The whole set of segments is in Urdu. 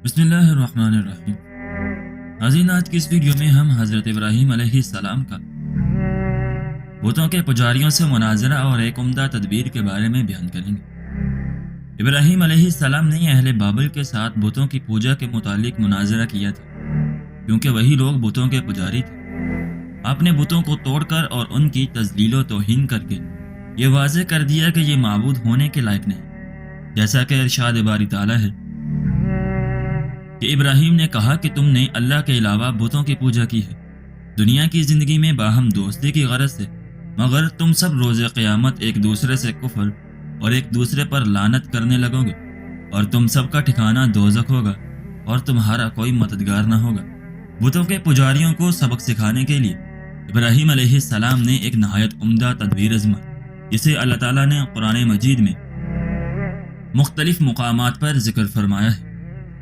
بسم اللہ الرحمن الرحیم۔ ناظرین، آج کی اس ویڈیو میں ہم حضرت ابراہیم علیہ السلام کا بتوں کے پجاریوں سے مناظرہ اور ایک عمدہ تدبیر کے بارے میں بیان کریں گے۔ ابراہیم علیہ السلام نے اہل بابل کے ساتھ بتوں کی پوجا کے متعلق مناظرہ کیا تھا، کیونکہ وہی لوگ بتوں کے پجاری تھے۔ آپ نے بتوں کو توڑ کر اور ان کی تذلیل و توہین کر کے یہ واضح کر دیا کہ یہ معبود ہونے کے لائق نہیں، جیسا کہ ارشاد باری تعالیٰ ہے کہ ابراہیم نے کہا کہ تم نے اللہ کے علاوہ بتوں کی پوجا کی ہے، دنیا کی زندگی میں باہم دوستی کی غرض سے، مگر تم سب روز قیامت ایک دوسرے سے کفر اور ایک دوسرے پر لعنت کرنے لگو گے، اور تم سب کا ٹھکانہ دوزخ ہوگا اور تمہارا کوئی مددگار نہ ہوگا۔ بتوں کے پجاریوں کو سبق سکھانے کے لیے ابراہیم علیہ السلام نے ایک نہایت عمدہ تدبیر آزمائی، جسے اللہ تعالیٰ نے قرآن مجید میں مختلف مقامات پر ذکر فرمایا ہے۔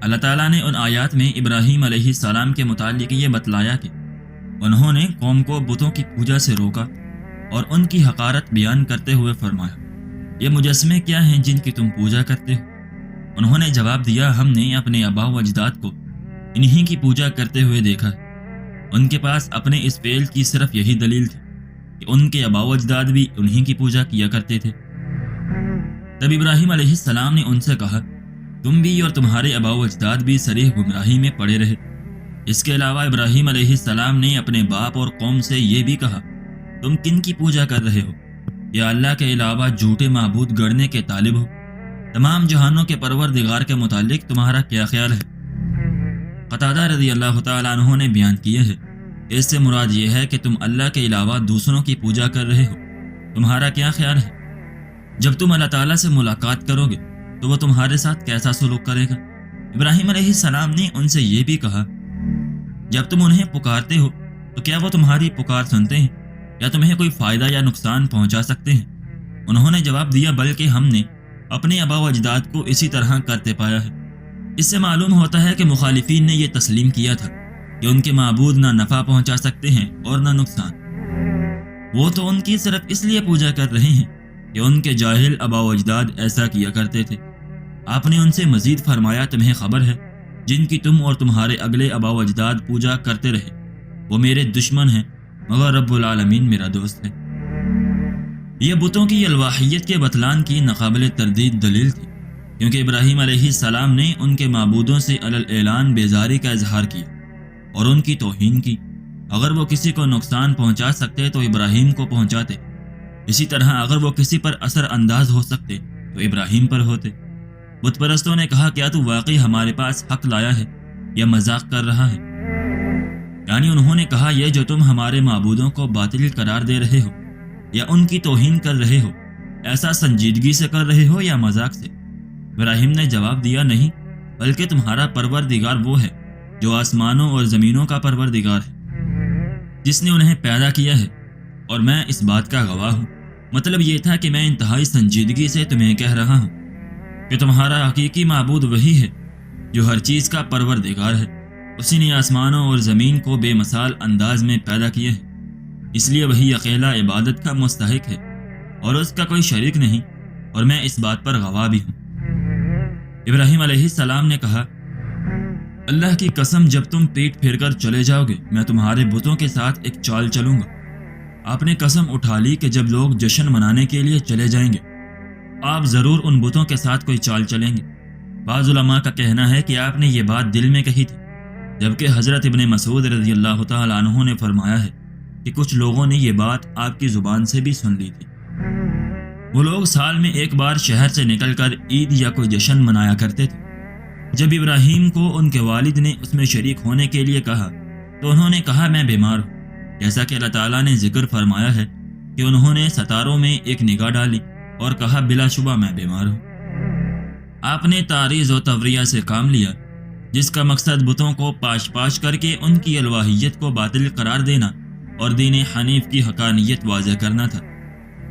اللہ تعالیٰ نے ان آیات میں ابراہیم علیہ السلام کے متعلق یہ بتلایا کہ انہوں نے قوم کو بتوں کی پوجا سے روکا اور ان کی حقارت بیان کرتے ہوئے فرمایا، یہ مجسمے کیا ہیں جن کی تم پوجا کرتے ہو؟ انہوں نے جواب دیا، ہم نے اپنے آباء و اجداد کو انہی کی پوجا کرتے ہوئے دیکھا ہے۔ ان کے پاس اپنے اس فعل کی صرف یہی دلیل تھی کہ ان کے آباء و اجداد بھی انہی کی پوجا کیا کرتے تھے۔ تب ابراہیم علیہ السلام نے ان سے کہا، تم بھی اور تمہارے آباء و اجداد بھی صریح گمراہی میں پڑے رہے۔ اس کے علاوہ ابراہیم علیہ السلام نے اپنے باپ اور قوم سے یہ بھی کہا، تم کن کی پوجا کر رہے ہو؟ یا اللہ کے علاوہ جھوٹے معبود گڑنے کے طالب ہو؟ تمام جہانوں کے پروردگار کے متعلق تمہارا کیا خیال ہے؟ قتادہ رضی اللہ تعالیٰ عنہ نے بیان کیا ہے، اس سے مراد یہ ہے کہ تم اللہ کے علاوہ دوسروں کی پوجا کر رہے ہو، تمہارا کیا خیال ہے؟ جب تم اللہ تعالیٰ سے ملاقات کرو گے تو وہ تمہارے ساتھ کیسا سلوک کرے گا؟ ابراہیم علیہ السلام نے ان سے یہ بھی کہا، جب تم انہیں پکارتے ہو تو کیا وہ تمہاری پکار سنتے ہیں یا تمہیں کوئی فائدہ یا نقصان پہنچا سکتے ہیں؟ انہوں نے جواب دیا، بلکہ ہم نے اپنے آباء و اجداد کو اسی طرح کرتے پایا ہے۔ اس سے معلوم ہوتا ہے کہ مخالفین نے یہ تسلیم کیا تھا کہ ان کے معبود نہ نفع پہنچا سکتے ہیں اور نہ نقصان، وہ تو ان کی صرف اس لیے پوجا کر رہے ہیں کہ ان کے جاہل آباء و اجداد ایسا کیا کرتے تھے۔ آپ نے ان سے مزید فرمایا، تمہیں خبر ہے جن کی تم اور تمہارے اگلے آباء و اجداد پوجا کرتے رہے وہ میرے دشمن ہیں، مگر رب العالمین میرا دوست ہے۔ یہ بتوں کی الواحیت کے بطلان کی ناقابل تردید دلیل تھی، کیونکہ ابراہیم علیہ السلام نے ان کے معبودوں سے علی الاعلان بیزاری کا اظہار کیا اور ان کی توہین کی۔ اگر وہ کسی کو نقصان پہنچا سکتے تو ابراہیم کو پہنچاتے، اسی طرح اگر وہ کسی پر اثر انداز ہو سکتے تو ابراہیم پر ہوتے۔ بت پرستوں نے کہا، کیا تو واقعی ہمارے پاس حق لایا ہے یا مذاق کر رہا ہے؟ یعنی انہوں نے کہا، یہ جو تم ہمارے معبودوں کو باطل قرار دے رہے ہو یا ان کی توہین کر رہے ہو، ایسا سنجیدگی سے کر رہے ہو یا مذاق سے؟ ابراہیم نے جواب دیا، نہیں، بلکہ تمہارا پروردگار وہ ہے جو آسمانوں اور زمینوں کا پروردگار ہے، جس نے انہیں پیدا کیا ہے، اور میں اس بات کا گواہ ہوں۔ مطلب یہ تھا کہ میں انتہائی سنجیدگی سے تمہیں کہہ رہا ہوں کہ تمہارا حقیقی معبود وہی ہے جو ہر چیز کا پروردگار ہے۔ اسی نے آسمانوں اور زمین کو بے مثال انداز میں پیدا کیا ہے، اس لیے وہی اکیلا عبادت کا مستحق ہے اور اس کا کوئی شریک نہیں، اور میں اس بات پر گواہ بھی ہوں۔ ابراہیم علیہ السلام نے کہا، اللہ کی قسم، جب تم پیٹ پھیر کر چلے جاؤ گے میں تمہارے بتوں کے ساتھ ایک چال چلوں گا۔ آپ نے قسم اٹھا لی کہ جب لوگ جشن منانے کے لیے چلے جائیں گے آپ ضرور ان بتوں کے ساتھ کوئی چال چلیں گے۔ بعض علماء کا کہنا ہے کہ آپ نے یہ بات دل میں کہی تھی، جبکہ حضرت ابن مسعود رضی اللہ تعالیٰ عنہ نے فرمایا ہے کہ کچھ لوگوں نے یہ بات آپ کی زبان سے بھی سن لی تھی۔ وہ لوگ سال میں ایک بار شہر سے نکل کر عید یا کوئی جشن منایا کرتے تھے۔ جب ابراہیم کو ان کے والد نے اس میں شریک ہونے کے لیے کہا تو انہوں نے کہا، میں بیمار ہوں، جیسا کہ اللہ تعالیٰ نے ذکر فرمایا ہے کہ انہوں نے ستاروں میں ایک نگاہ ڈالی اور کہا، بلا شبہ میں بیمار ہوں۔ آپ نے تعریض و توریہ سے کام لیا، جس کا مقصد بتوں کو پاش پاش کر کے ان کی الواحیت کو باطل قرار دینا اور دین حنیف کی حقانیت واضح کرنا تھا۔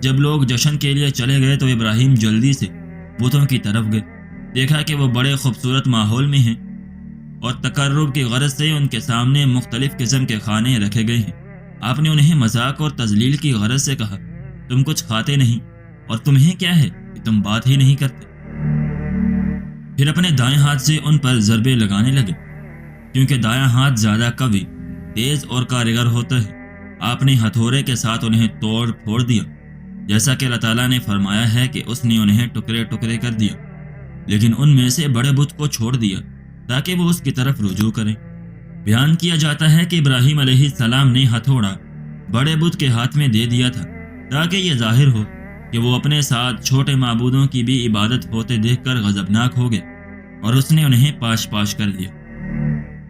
جب لوگ جشن کے لیے چلے گئے تو ابراہیم جلدی سے بتوں کی طرف گئے، دیکھا کہ وہ بڑے خوبصورت ماحول میں ہیں اور تقرب کی غرض سے ان کے سامنے مختلف قسم کے کھانے رکھے گئے ہیں۔ آپ نے انہیں مذاق اور تذلیل کی غرض سے کہا، تم کچھ کھاتے نہیں اور تمہیں کیا ہے کہ تم بات ہی نہیں کرتے؟ پھر اپنے دائیں ہاتھ سے ان پر ضربے لگانے لگے، کیونکہ دایاں ہاتھ زیادہ قوی، تیز اور کارگر ہوتا ہے۔ آپ نے ہتھوڑے کے ساتھ انہیں توڑ پھوڑ دیا، جیسا کہ اللہ تعالیٰ نے فرمایا ہے کہ اس نے انہیں ٹکڑے ٹکڑے کر دیا، لیکن ان میں سے بڑے بت کو چھوڑ دیا تاکہ وہ اس کی طرف رجوع کریں۔ بیان کیا جاتا ہے کہ ابراہیم علیہ السلام نے ہتھوڑا بڑے بت کے ہاتھ میں دے دیا تھا تاکہ یہ ظاہر ہو کہ وہ اپنے ساتھ چھوٹے معبودوں کی بھی عبادت ہوتے دیکھ کر غضبناک ہو گئے، اور اس نے انہیں پاش پاش کر دیا۔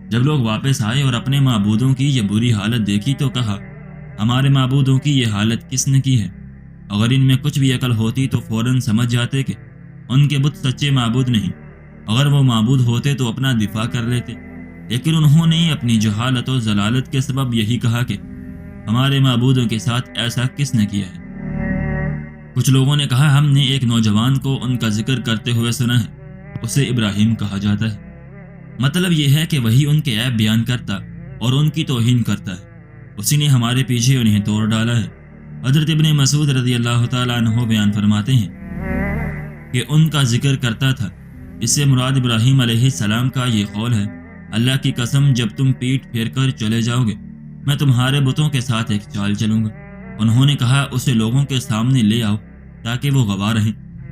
جب لوگ واپس آئے اور اپنے معبودوں کی یہ بری حالت دیکھی تو کہا، ہمارے معبودوں کی یہ حالت کس نے کی ہے؟ اگر ان میں کچھ بھی عقل ہوتی تو فوراً سمجھ جاتے کہ ان کے بت سچے معبود نہیں۔ اگر وہ معبود ہوتے تو اپنا دفاع کر لیتے، لیکن انہوں نے اپنی جہالت و ضلالت کے سبب یہی کہا کہ ہمارے معبودوں کے ساتھ ایسا کس نے کیا ہے۔ کچھ لوگوں نے کہا، ہم نے ایک نوجوان کو ان کا ذکر کرتے ہوئے سنا ہے، اسے ابراہیم کہا جاتا ہے۔ مطلب یہ ہے کہ وہی ان کے عیب بیان کرتا اور ان کی توہین کرتا ہے، اسی نے ہمارے پیچھے انہیں توڑ ڈالا ہے۔ حضرت ابن مسعود رضی اللہ تعالیٰ عنہ بیان فرماتے ہیں کہ ان کا ذکر کرتا تھا، اس سے مراد ابراہیم علیہ السلام کا یہ قول ہے، اللہ کی قسم جب تم پیٹ پھیر کر چلے جاؤ گے میں تمہارے بتوں کے ساتھ ایک چال چلوں گا۔ انہوں نے کہا، اسے لوگوں کے سامنے لے آؤ تاکہ وہ گواہ رہیں،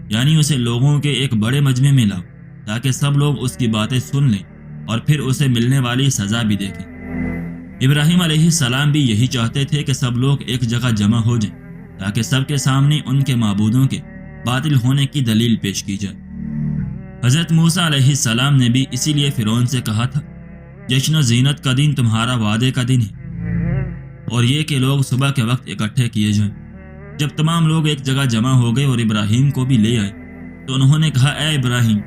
یعنی اسے لوگوں کے ایک بڑے مجمع میں لاؤ تاکہ سب لوگ اس کی باتیں سن لیں اور پھر اسے ملنے والی سزا بھی دیکھیں۔ ابراہیم علیہ السلام بھی یہی چاہتے تھے کہ سب لوگ ایک جگہ جمع ہو جائیں تاکہ سب کے سامنے ان کے معبودوں کے باطل ہونے کی دلیل پیش کی جائے۔ حضرت موسیٰ علیہ السلام نے بھی اسی لیے فرعون سے کہا تھا، جشن و زینت کا دن تمہارا وعدے کا دن ہے، اور یہ کہ لوگ صبح کے وقت اکٹھے کیے جائیں۔ جب تمام لوگ ایک جگہ جمع ہو گئے اور ابراہیم کو بھی لے آئے تو انہوں نے کہا، اے ابراہیم،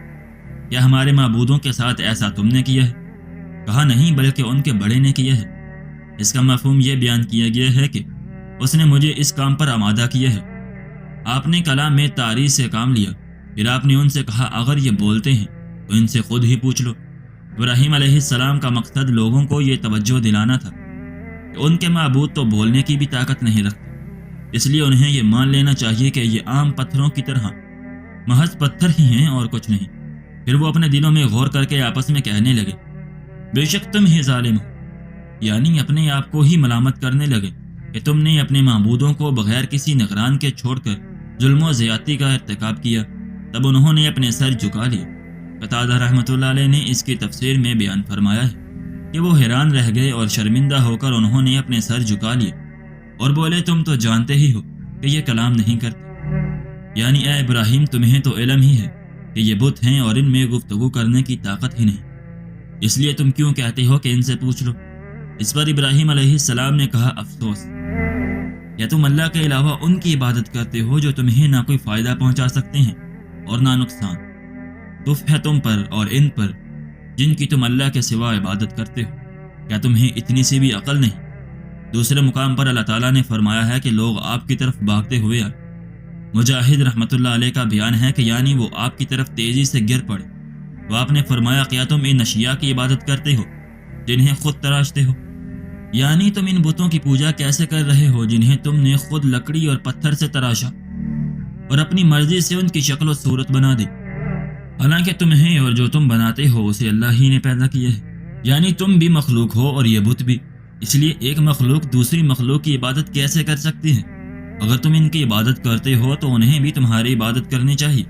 کیا ہمارے معبودوں کے ساتھ ایسا تم نے کیا ہے؟ کہا، نہیں، بلکہ ان کے بڑے نے کیا ہے۔ اس کا مفہوم یہ بیان کیا گیا ہے کہ اس نے مجھے اس کام پر آمادہ کیا ہے۔ آپ نے کلام میں تعریض سے کام لیا، پھر آپ نے ان سے کہا، اگر یہ بولتے ہیں تو ان سے خود ہی پوچھ لو۔ ابراہیم علیہ السلام کا مقصد لوگوں کو یہ توجہ دلانا تھا کہ ان کے معبود تو بولنے کی بھی طاقت نہیں رکھتے، اس لیے انہیں یہ مان لینا چاہیے کہ یہ عام پتھروں کی طرح محض پتھر ہی ہیں اور کچھ نہیں۔ پھر وہ اپنے دلوں میں غور کر کے آپس میں کہنے لگے، بے شک تم ہی ظالم ہو، یعنی اپنے آپ کو ہی ملامت کرنے لگے کہ تم نے اپنے معبودوں کو بغیر کسی نگران کے چھوڑ کر ظلم و زیادتی کا ارتکاب کیا۔ تب انہوں نے اپنے سر جھکا لیے۔ قتادہ رحمۃ اللہ علیہ نے اس کی تفسیر میں بیان فرمایا ہے کہ وہ حیران رہ گئے اور شرمندہ ہو کر انہوں نے اپنے سر جھکا لیے اور بولے، تم تو جانتے ہی ہو کہ یہ کلام نہیں کرتے، یعنی اے ابراہیم تمہیں تو علم ہی ہے کہ یہ بت ہیں اور ان میں گفتگو کرنے کی طاقت ہی نہیں، اس لیے تم کیوں کہتے ہو کہ ان سے پوچھ لو؟ اس پر ابراہیم علیہ السلام نے کہا، افسوس، یا تم اللہ کے علاوہ ان کی عبادت کرتے ہو جو تمہیں نہ کوئی فائدہ پہنچا سکتے ہیں اور نہ نقصان۔ دف ہے تم پر اور ان پر جن کی تم اللہ کے سوا عبادت کرتے ہو، کیا تمہیں اتنی سی بھی عقل نہیں؟ دوسرے مقام پر اللہ تعالیٰ نے فرمایا ہے کہ لوگ آپ کی طرف بھاگتے ہوئے آئے۔ مجاہد رحمۃ اللہ علیہ کا بیان ہے کہ یعنی وہ آپ کی طرف تیزی سے گر پڑے تو آپ نے فرمایا، کیا تم ان اشیاء کی عبادت کرتے ہو جنہیں خود تراشتے ہو؟ یعنی تم ان بتوں کی پوجا کیسے کر رہے ہو جنہیں تم نے خود لکڑی اور پتھر سے تراشا اور اپنی مرضی سے ان کی شکل و صورت بنا دی، حالانکہ تمہیں اور جو تم بناتے ہو اسے اللہ ہی نے پیدا کیا ہے۔ یعنی تم بھی مخلوق ہو اور یہ بت بھی، اس لیے ایک مخلوق دوسری مخلوق کی عبادت کیسے کر سکتی ہے؟ اگر تم ان کی عبادت کرتے ہو تو انہیں بھی تمہاری عبادت کرنی چاہیے،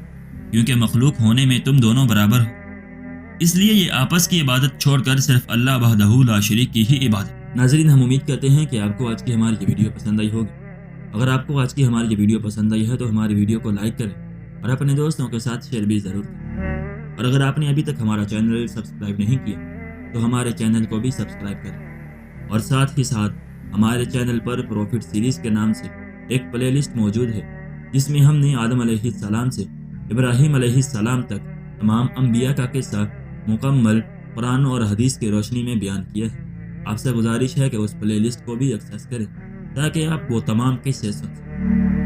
کیونکہ مخلوق ہونے میں تم دونوں برابر ہو، اس لیے یہ آپس کی عبادت چھوڑ کر صرف اللہ وحدہ لا شریک کی ہی عبادت۔ ناظرین، ہم امید کرتے ہیں کہ آپ کو آج کی ہماری یہ ویڈیو پسند آئی ہوگی۔ اگر آپ کو آج کی ہماری یہ ویڈیو پسند آئی ہے تو ہماری ویڈیو کو لائک کریں اور اپنے دوستوں کے ساتھ شیئر بھی ضرور کریں، اور اگر آپ نے ابھی تک ہمارا چینل سبسکرائب نہیں کیا تو ہمارے چینل کو بھی سبسکرائب کریں، اور ساتھ ہی ساتھ ہمارے چینل پر پروفٹ سیریز کے نام سے ایک پلے لسٹ موجود ہے جس میں ہم نے آدم علیہ السلام سے ابراہیم علیہ السلام تک تمام انبیاء کا قصہ مکمل قرآن اور حدیث کی روشنی میں بیان کیا ہے۔ آپ سے گزارش ہے کہ اس پلے لسٹ کو بھی ایکسیس کریں تاکہ آپ وہ تمام قصے سن سکیں۔